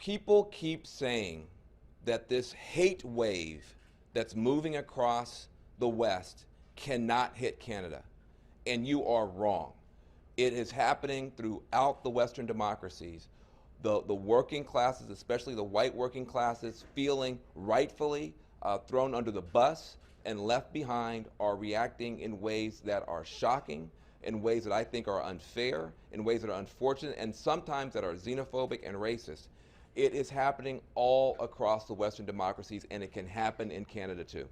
People keep saying that this hate wave that's moving across the West cannot hit Canada, and you are wrong. It is happening throughout the Western democracies. The working classes, especially the white working classes, feeling rightfully thrown under the bus and left behind, are reacting in ways that are shocking, in ways that I think are unfair, in ways that are unfortunate, and sometimes that are xenophobic and racist. It is happening all across the Western democracies, and it can happen in Canada too.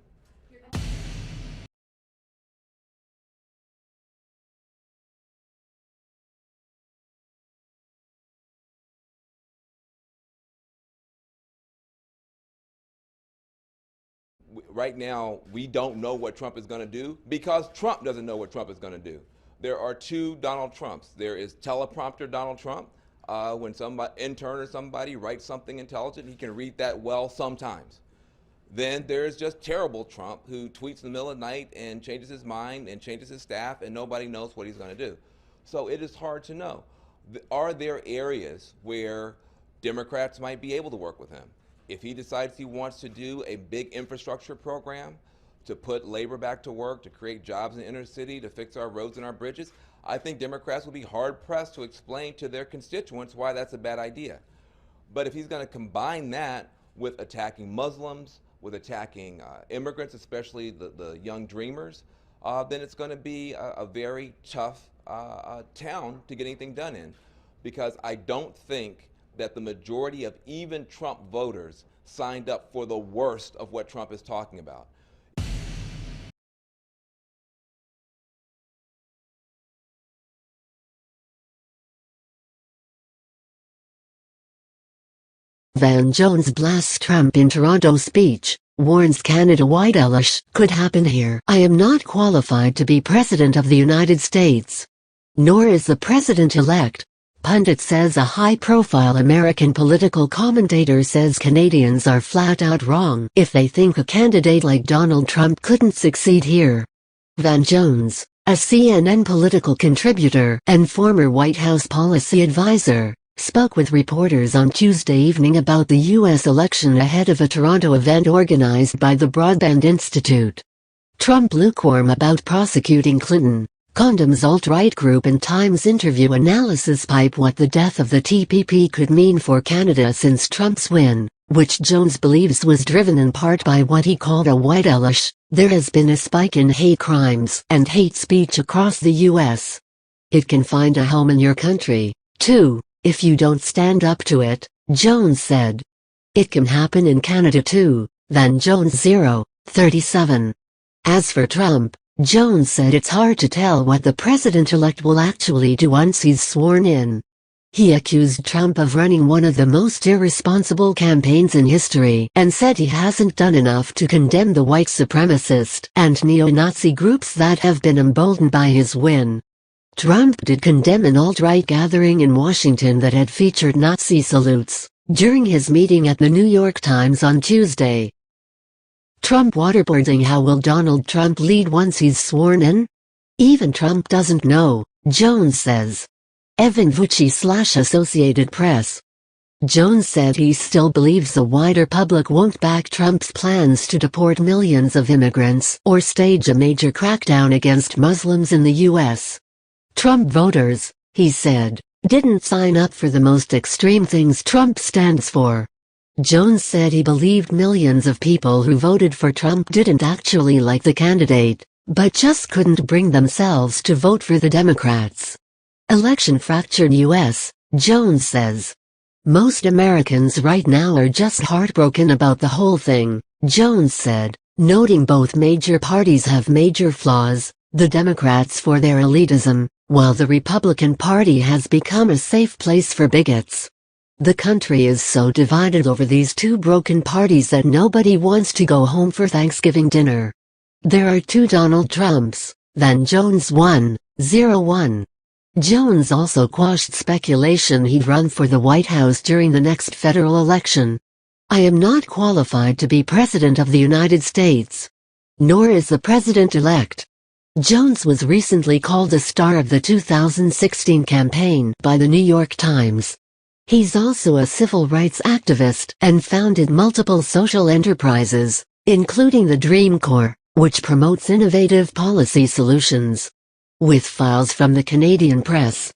Right now, we don't know what Trump is going to do because Trump doesn't know what Trump is going to do. There are two Donald Trumps. There is teleprompter Donald Trump. When some intern or somebody writes something intelligent, he can read that well sometimes. Then there's just terrible Trump, who tweets in the middle of the night and changes his mind and changes his staff, and nobody knows what he's going to do. So it is hard to know. Are there areas where Democrats might be able to work with him? If he decides he wants to do a big infrastructure program to put labor back to work, to create jobs in the inner city, to fix our roads and our bridges, I think Democrats will be hard-pressed to explain to their constituents why that's a bad idea. But if he's going to combine that with attacking Muslims, with attacking immigrants, especially the young dreamers, then it's going to be a very tough town to get anything done in, because I don't think that the majority of even Trump voters signed up for the worst of what Trump is talking about. Van Jones blasts Trump in Toronto speech, warns Canada Whitelash could happen here. I am not qualified to be President of the United States. Nor is the President-elect. Pundit says a high-profile American political commentator says Canadians are flat-out wrong if they think a candidate like Donald Trump couldn't succeed here. Van Jones, a CNN political contributor and former White House policy advisor, spoke with reporters on Tuesday evening about the U.S. election ahead of a Toronto event organized by the Broadband Institute. Trump lukewarm about prosecuting Clinton, Condemns alt-right group and Times interview analysis pipe what the death of the TPP could mean for Canada since Trump's win, which Jones believes was driven in part by what he called a Whitelash. There has been a spike in hate crimes and hate speech across the U.S. It can find a home in your country, too, if you don't stand up to it, Jones said. It can happen in Canada too, Van Jones 37. As for Trump, Jones said it's hard to tell what the president-elect will actually do once he's sworn in. He accused Trump of running one of the most irresponsible campaigns in history and said he hasn't done enough to condemn the white supremacist and neo-Nazi groups that have been emboldened by his win. Trump did condemn an alt-right gathering in Washington that had featured Nazi salutes during his meeting at the New York Times on Tuesday. Trump waterboarding. How will Donald Trump lead once he's sworn in? Even Trump doesn't know, Jones says. Evan Vucci / Associated Press. Jones said he still believes the wider public won't back Trump's plans to deport millions of immigrants or stage a major crackdown against Muslims in the U.S. Trump voters, he said, didn't sign up for the most extreme things Trump stands for. Jones said he believed millions of people who voted for Trump didn't actually like the candidate, but just couldn't bring themselves to vote for the Democrats. Election fractured U.S., Jones says. Most Americans right now are just heartbroken about the whole thing, Jones said, noting both major parties have major flaws, the Democrats for their elitism, while the Republican Party has become a safe place for bigots. The country is so divided over these two broken parties that nobody wants to go home for Thanksgiving dinner. There are two Donald Trumps, Van Jones 101. Jones also quashed speculation he'd run for the White House during the next federal election. I am not qualified to be President of the United States. Nor is the President-elect. Jones was recently called a star of the 2016 campaign by the New York Times. He's also a civil rights activist and founded multiple social enterprises, including the Dream Corps, which promotes innovative policy solutions. With files from the Canadian press,